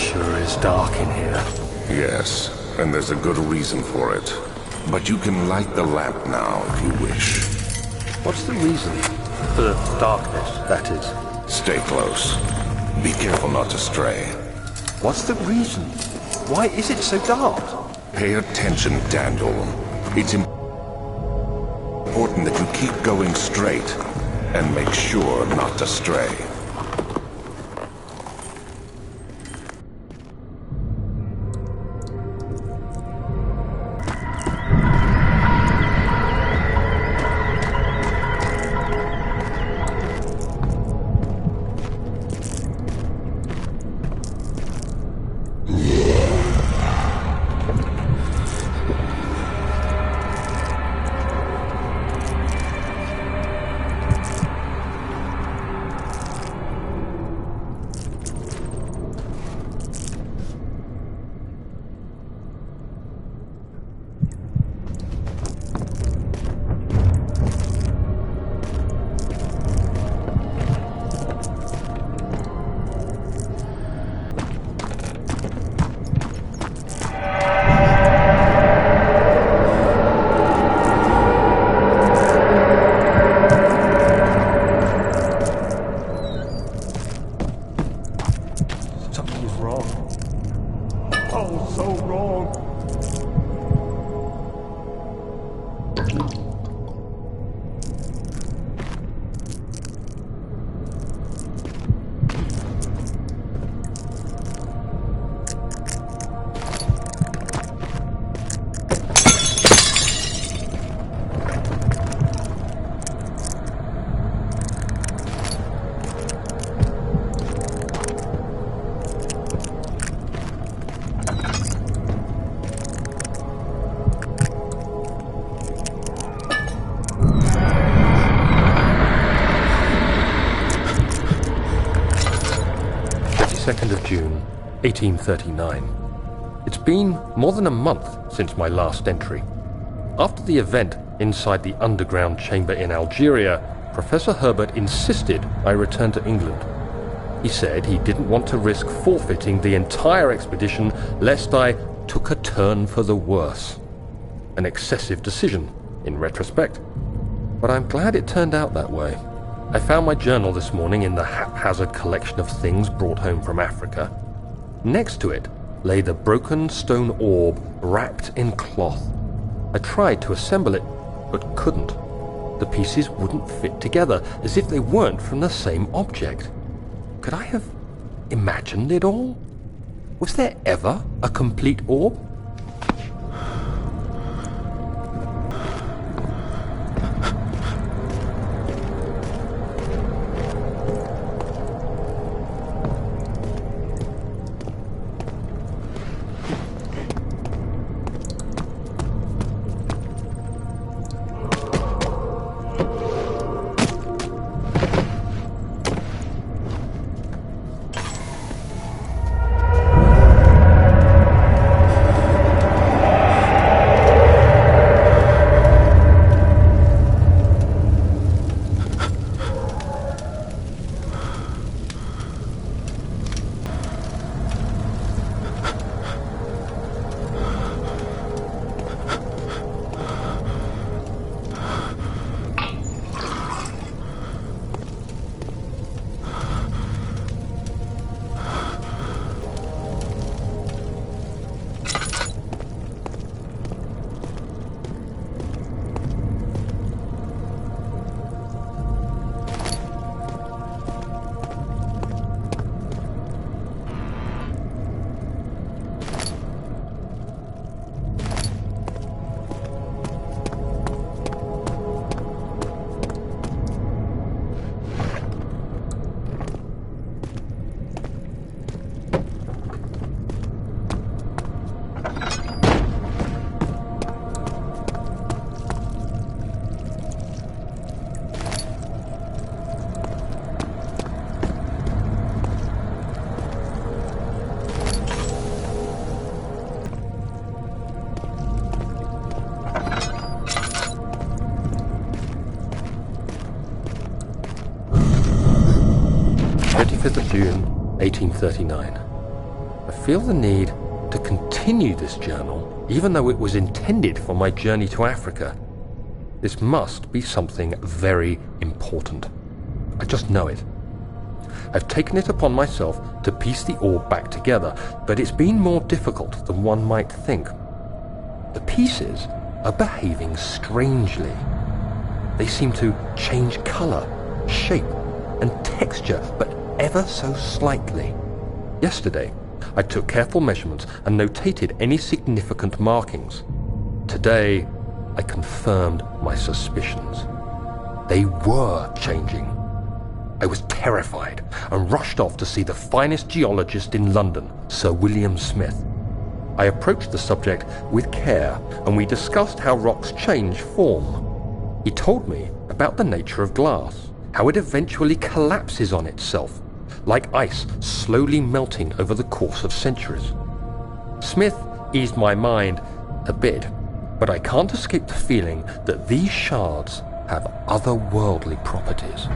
sure is dark in here. Yes, and there's a good reason for it. But you can light the lamp now if you wish. What's the reason? For the darkness, that is. Stay close. Be careful not to stray. What's the reason? Why is it so dark? Pay attention, Daniel. It's important that you keep going straight and make sure not to stray. Of June, 1839. It's been more than a month since my last entry. After the event inside the underground chamber in Algeria, Professor Herbert insisted I return to England. He said he didn't want to risk forfeiting the entire expedition lest I took a turn for the worse. An excessive decision, in retrospect. But I'm glad it turned out that way. I found my journal this morning in the haphazard collection of things brought home from Africa. Next to it lay the broken stone orb wrapped in cloth. I tried to assemble it, but couldn't. The pieces wouldn't fit together, as if they weren't from the same object. Could I have imagined it all? Was there ever a complete orb? June 1839. I feel the need to continue this journal, even though it was intended for my journey to Africa. This must be something very important. I just know it. I've taken it upon myself to piece the orb back together, but it's been more difficult than one might think. The pieces are behaving strangely. They seem to change color, shape, and texture, but ever so slightly. Yesterday, I took careful measurements and notated any significant markings. Today, I confirmed my suspicions. They were changing. I was terrified and rushed off to see the finest geologist in London, Sir William Smith. I approached the subject with care, and we discussed how rocks change form. He told me about the nature of glass, how it eventually collapses on itself, like ice slowly melting over the course of centuries. Smith eased my mind a bit, but I can't escape the feeling that these shards have otherworldly properties.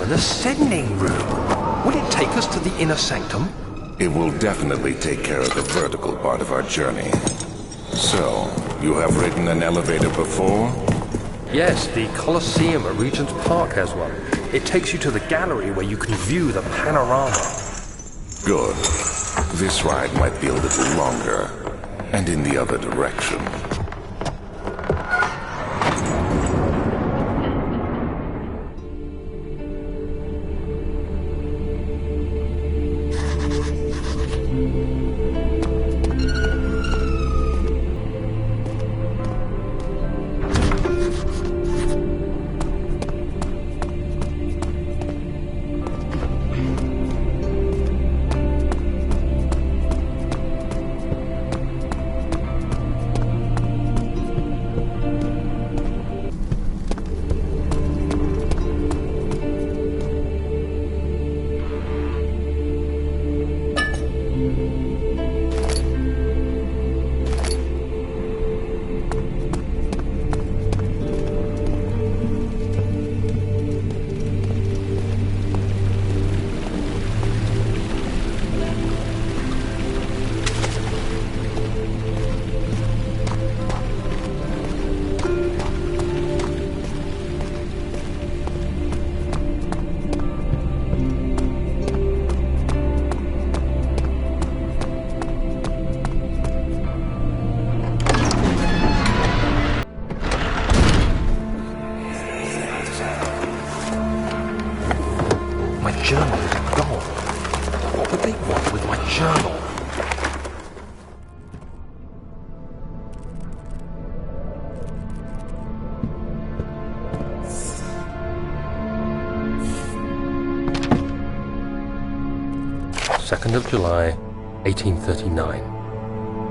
An ascending room. Will it take us to the inner sanctum? It will definitely take care of the vertical part of our journey. So, you have ridden an elevator before? Yes, the Colosseum at Regent's Park has one. It takes you to the gallery where you can view the panorama. Good. This ride might be a little longer, and in the other direction. 2nd of July, 1839.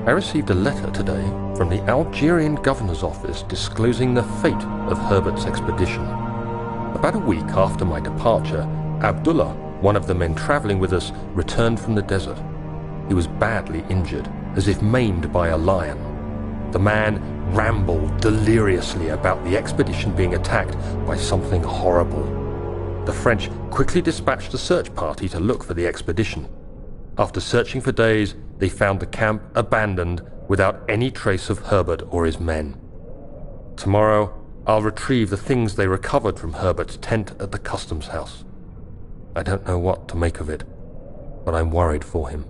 I received a letter today from the Algerian governor's office disclosing the fate of Herbert's expedition. About a week after my departure, Abdullah, one of the men traveling with us, returned from the desert. He was badly injured, as if maimed by a lion. The man rambled deliriously about the expedition being attacked by something horrible. The French quickly dispatched a search party to look for the expedition. After searching for days, they found the camp abandoned without any trace of Herbert or his men. Tomorrow, I'll retrieve the things they recovered from Herbert's tent at the customs house. I don't know what to make of it, but I'm worried for him.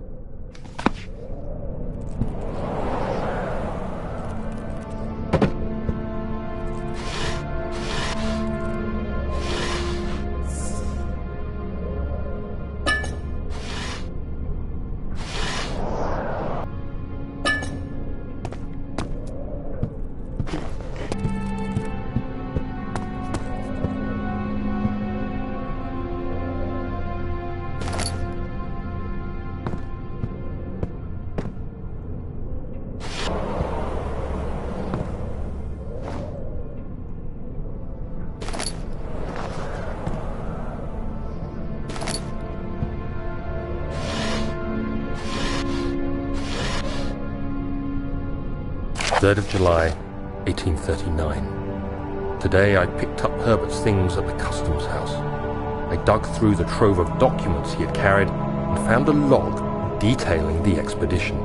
Third of July, 1839. Today I picked up Herbert's things at the customs house. I dug through the trove of documents he had carried and found a log detailing the expedition.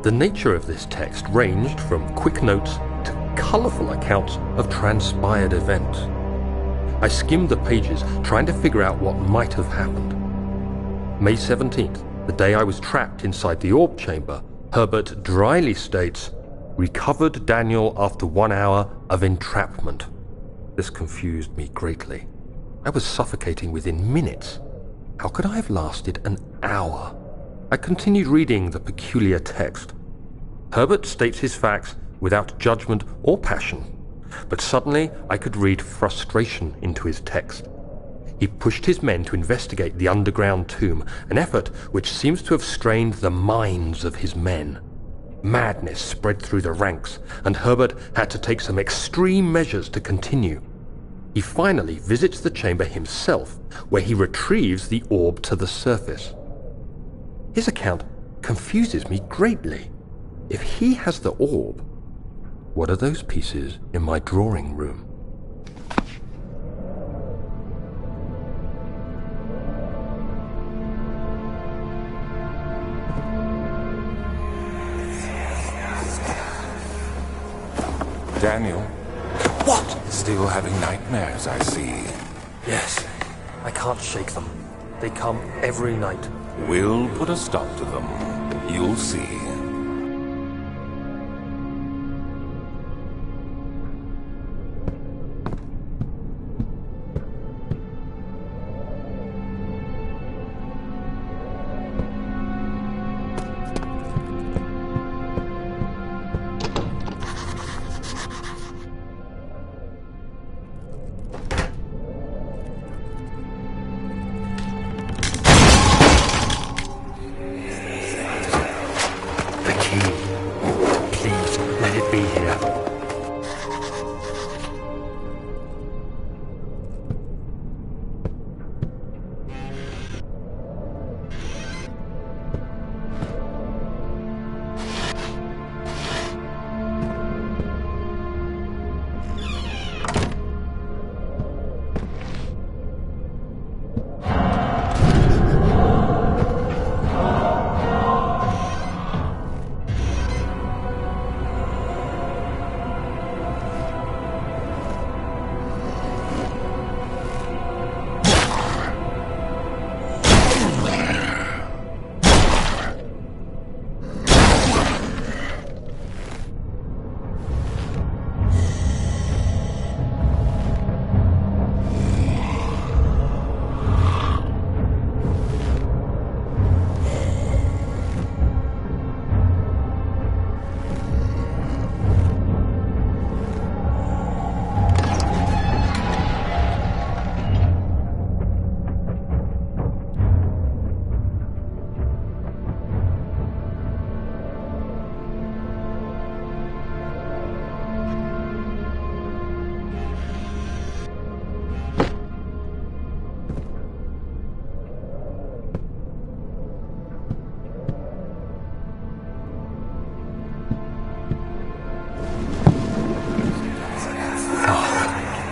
The nature of this text ranged from quick notes to colourful accounts of transpired events. I skimmed the pages, trying to figure out what might have happened. May 17th, the day I was trapped inside the orb chamber, Herbert dryly states, "Recovered Daniel after 1 hour of entrapment." This confused me greatly. I was suffocating within minutes. How could I have lasted an hour? I continued reading the peculiar text. Herbert states his facts without judgment or passion, but suddenly I could read frustration into his text. He pushed his men to investigate the underground tomb, an effort which seems to have strained the minds of his men. Madness spread through the ranks, and Herbert had to take some extreme measures to continue. He finally visits the chamber himself, where he retrieves the orb to the surface. His account confuses me greatly. If he has the orb, what are those pieces in my drawing room? Daniel, What? still having nightmares, I see. Yes. I can't shake them. They come every night. We'll put a stop to them. You'll see. The key. Please, let it be here.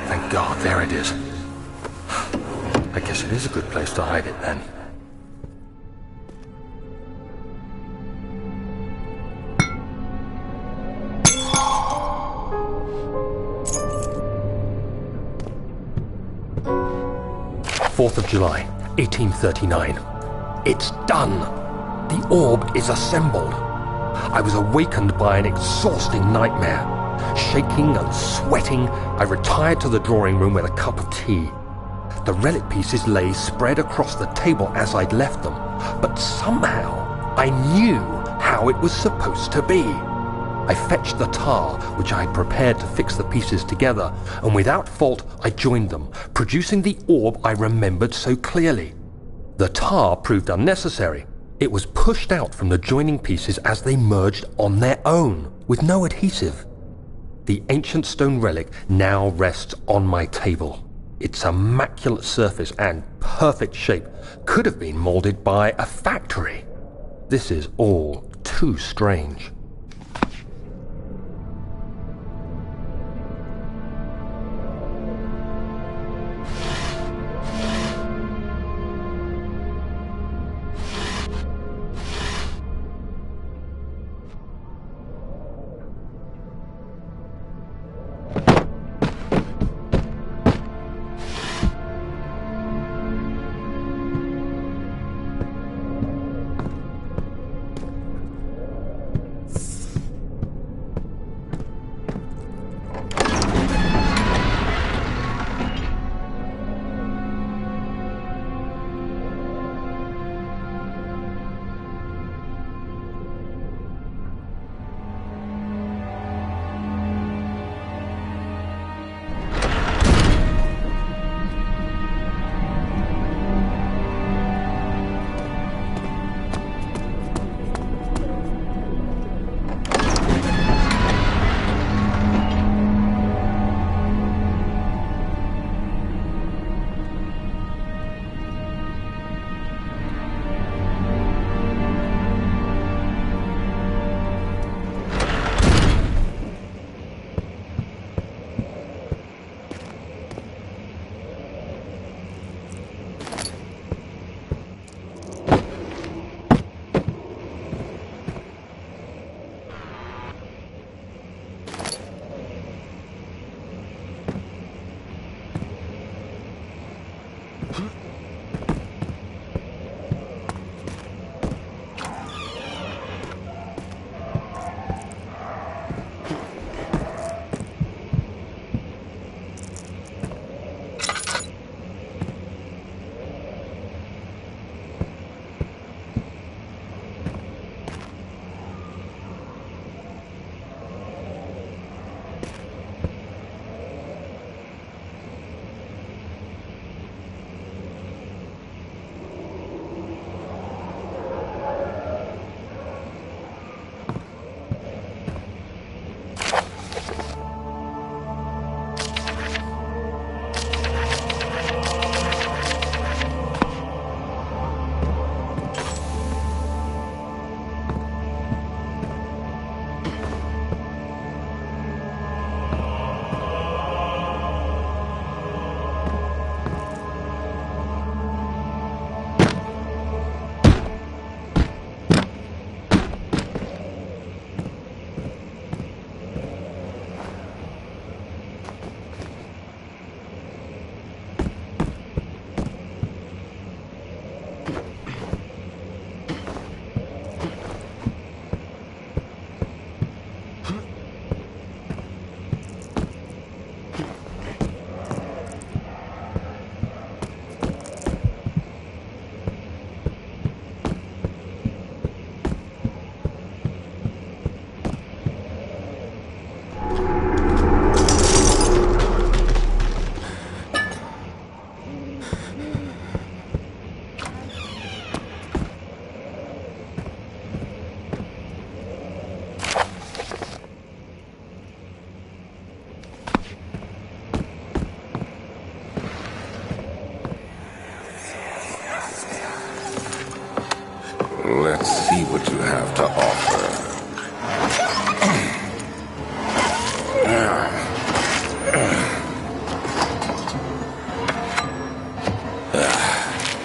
Thank God, there it is. I guess it is a good place to hide it then. Fourth of July, 1839. It's done! The orb is assembled. I was awakened by an exhausting nightmare. Shaking and sweating, I retired to the drawing room with a cup of tea. The relic pieces lay spread across the table as I'd left them, but somehow I knew how it was supposed to be. I fetched the tar, which I had prepared to fix the pieces together, and without fault I joined them, producing the orb I remembered so clearly. The tar proved unnecessary. It was pushed out from the joining pieces as they merged on their own, with no adhesive. The ancient stone relic now rests on my table. Its immaculate surface and perfect shape could have been molded by a factory. This is all too strange. to offer.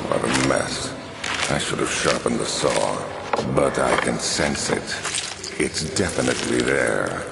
What a mess. I should have sharpened the saw, but I can sense it. It's definitely there.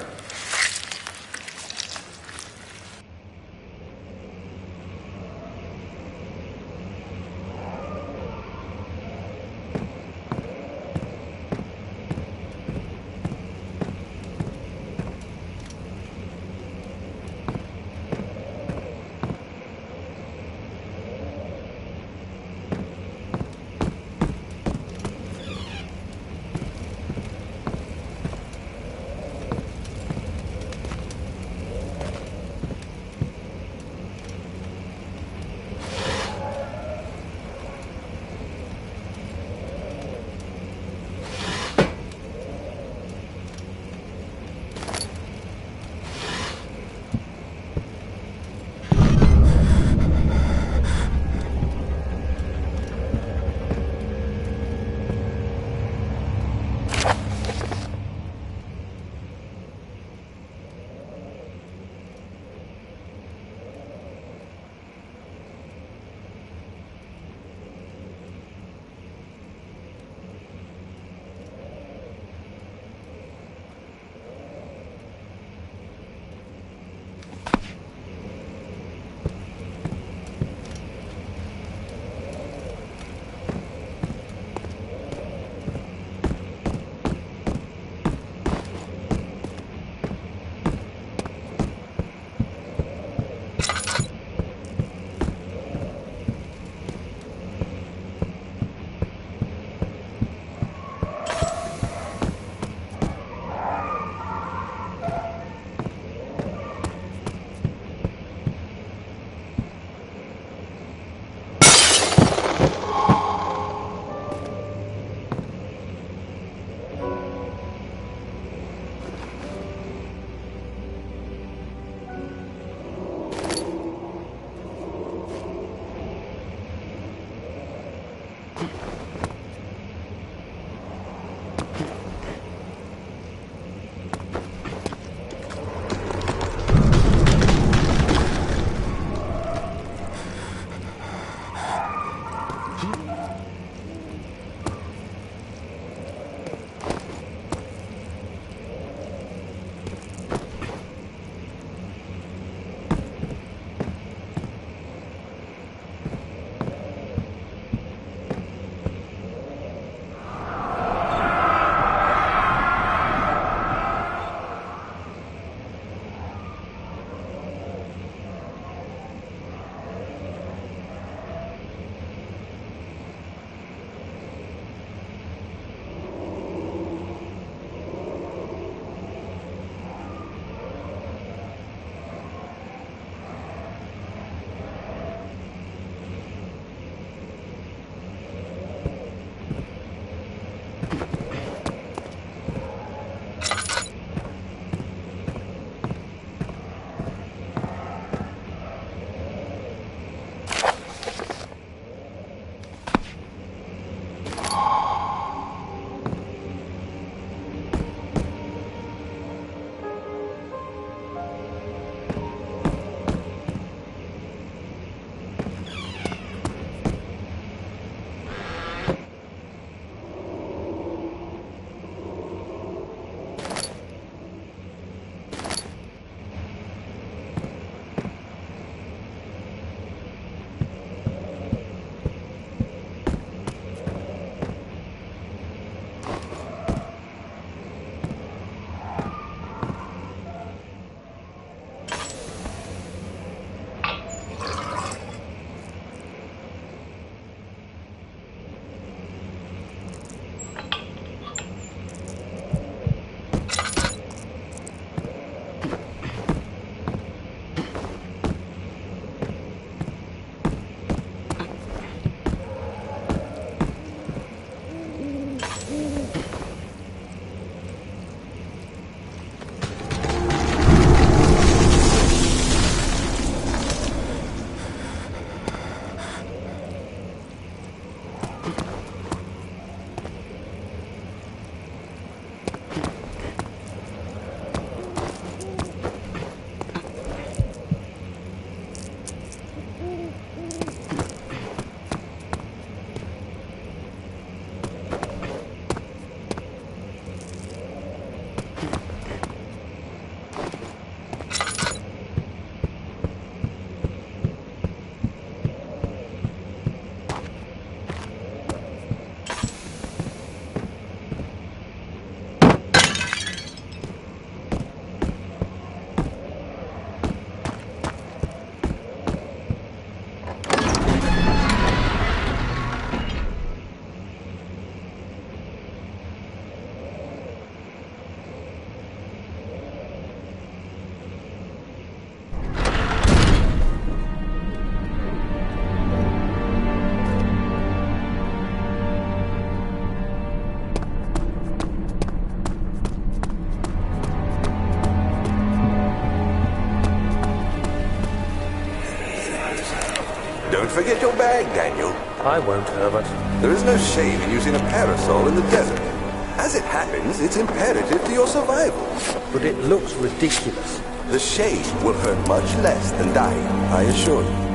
forget your bag, Daniel. I won't, Herbert. There is no shame in using a parasol in the desert. As it happens, it's imperative to your survival. But it looks ridiculous. The shade will hurt much less than dying, I assure you.